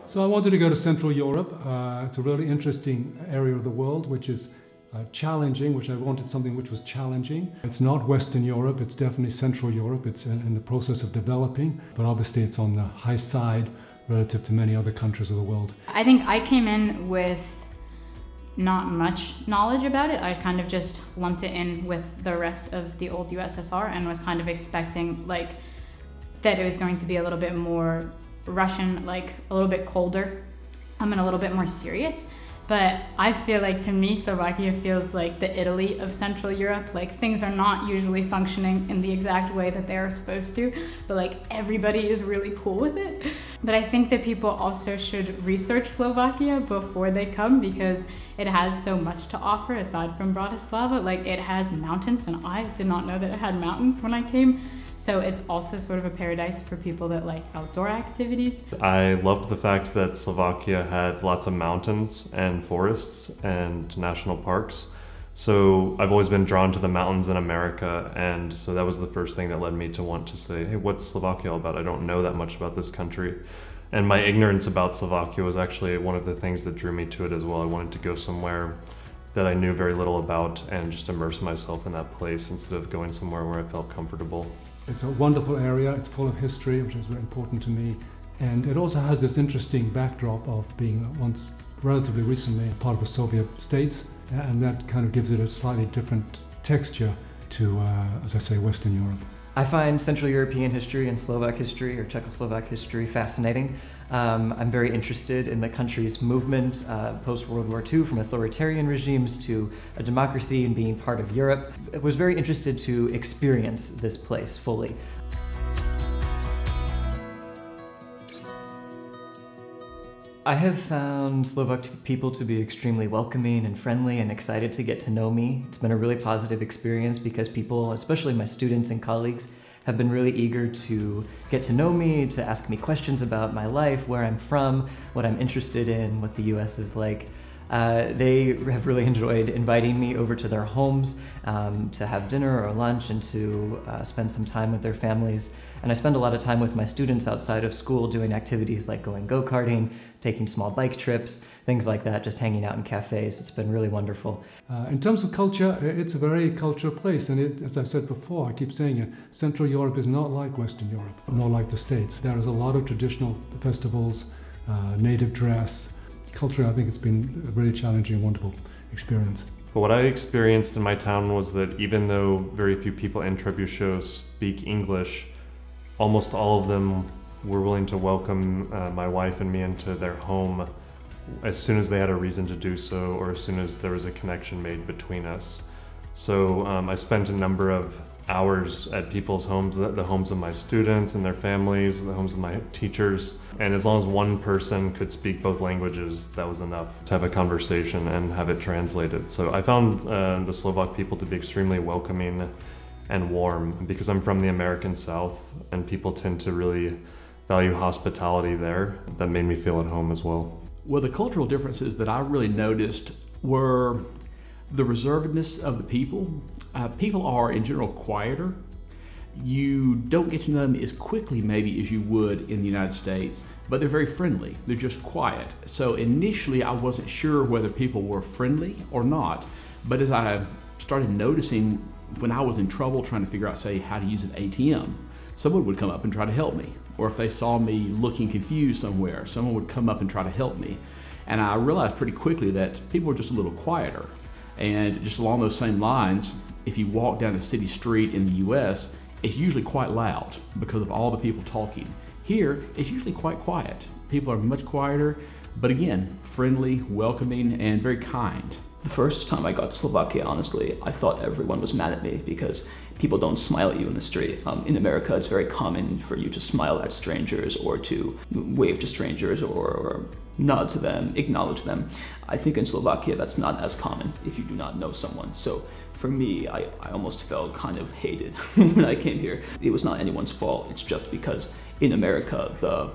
So I wanted to go to Central Europe. It's a really interesting area of the world, which is challenging, which I wanted something which was challenging. It's not Western Europe, it's definitely Central Europe. It's in the process of developing, but obviously it's on the high side relative to many other countries of the world. I think I came in with not much knowledge about it. I kind of just lumped it in with the rest of the old USSR and was kind of expecting that it was going to be a little bit more Russian, like a little bit colder, and a little bit more serious. But I feel like, to me, Slovakia feels like the Italy of Central Europe. Like, things are not usually functioning in the exact way that they are supposed to, but like everybody is really cool with it. But I think that people also should research Slovakia before they come, because it has so much to offer aside from Bratislava. Like, it has mountains, and I did not know that it had mountains when I came. So it's also sort of a paradise for people that like outdoor activities. I loved the fact that Slovakia had lots of mountains and forests and national parks. So I've always been drawn to the mountains in America, and so that was the first thing that led me to want to say, hey, what's Slovakia all about? I don't know that much about this country. And my ignorance about Slovakia was actually one of the things that drew me to it as well. I wanted to go somewhere that I knew very little about and just immerse myself in that place instead of going somewhere where I felt comfortable. It's a wonderful area, it's full of history, which is very important to me. And it also has this interesting backdrop of being once relatively recently part of the Soviet states. And that kind of gives it a slightly different texture to, as I say, Western Europe. I find Central European history and Slovak history, or Czechoslovak history, fascinating. I'm very interested in the country's movement post-World War II, from authoritarian regimes to a democracy and being part of Europe. I was very interested to experience this place fully. I have found Slovak people to be extremely welcoming and friendly and excited to get to know me. It's been a really positive experience because people, especially my students and colleagues, have been really eager to get to know me, to ask me questions about my life, where I'm from, what I'm interested in, what the US is like. They have really enjoyed inviting me over to their homes to have dinner or lunch and to spend some time with their families. And I spend a lot of time with my students outside of school doing activities like going go-karting, taking small bike trips, things like that, just hanging out in cafes. It's been really wonderful. In terms of culture, it's a very cultural place. And as I've said before, I keep saying it, Central Europe is not like Western Europe, nor like the States. There is a lot of traditional festivals, native dress. Culturally, I think it's been a really challenging and wonderful experience. But what I experienced in my town was that even though very few people in Trebuchet speak English, almost all of them were willing to welcome my wife and me into their home as soon as they had a reason to do so, or as soon as there was a connection made between us. So I spent a number of hours at people's homes, the homes of my students and their families, the homes of my teachers. And as long as one person could speak both languages, that was enough to have a conversation and have it translated. So I found the Slovak people to be extremely welcoming and warm, because I'm from the American South and people tend to really value hospitality there. That made me feel at home as well. Well, the cultural differences that I really noticed were the reservedness of the people. People are, in general, quieter. You don't get to know them as quickly maybe as you would in the United States, but they're very friendly. They're just quiet. So initially I wasn't sure whether people were friendly or not, but as I started noticing when I was in trouble trying to figure out, say, how to use an ATM, someone would come up and try to help me. Or if they saw me looking confused somewhere, someone would come up and try to help me. And I realized pretty quickly that people were just a little quieter. And just along those same lines, if you walk down a city street in the US, it's usually quite loud because of all the people talking. Here, it's usually quite quiet. People are much quieter, but again, friendly, welcoming, and very kind. The first time I got to Slovakia, honestly, I thought everyone was mad at me because people don't smile at you in the street. In America, it's very common for you to smile at strangers or to wave to strangers or nod to them, acknowledge them. I think in Slovakia, that's not as common if you do not know someone. So for me, I almost felt kind of hated when I came here. It was not anyone's fault. It's just because in America, the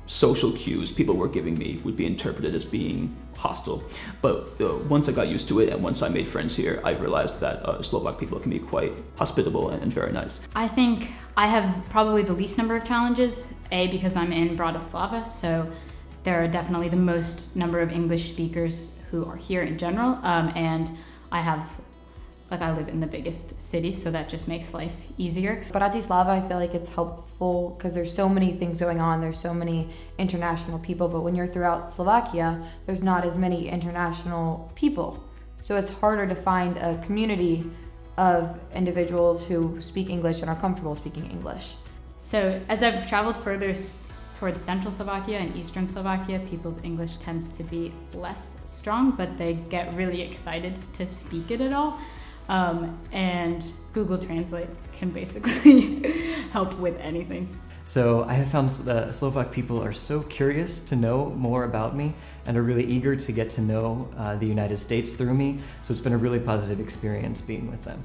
social cues people were giving me would be interpreted as being hostile. But once I got used to it and once I made friends here, I realized that Slovak people can be quite hospitable and very nice. I think I have probably the least number of challenges, A, because I'm in Bratislava, so there are definitely the most number of English speakers who are here in general, and I live in the biggest city, so that just makes life easier. Bratislava, I feel like it's helpful because there's so many things going on, there's so many international people, but when you're throughout Slovakia, there's not as many international people. So it's harder to find a community of individuals who speak English and are comfortable speaking English. So as I've traveled further towards central Slovakia and eastern Slovakia, people's English tends to be less strong, but they get really excited to speak it at all. And Google Translate can basically help with anything. So I have found that Slovak people are so curious to know more about me and are really eager to get to know the United States through me. So it's been a really positive experience being with them.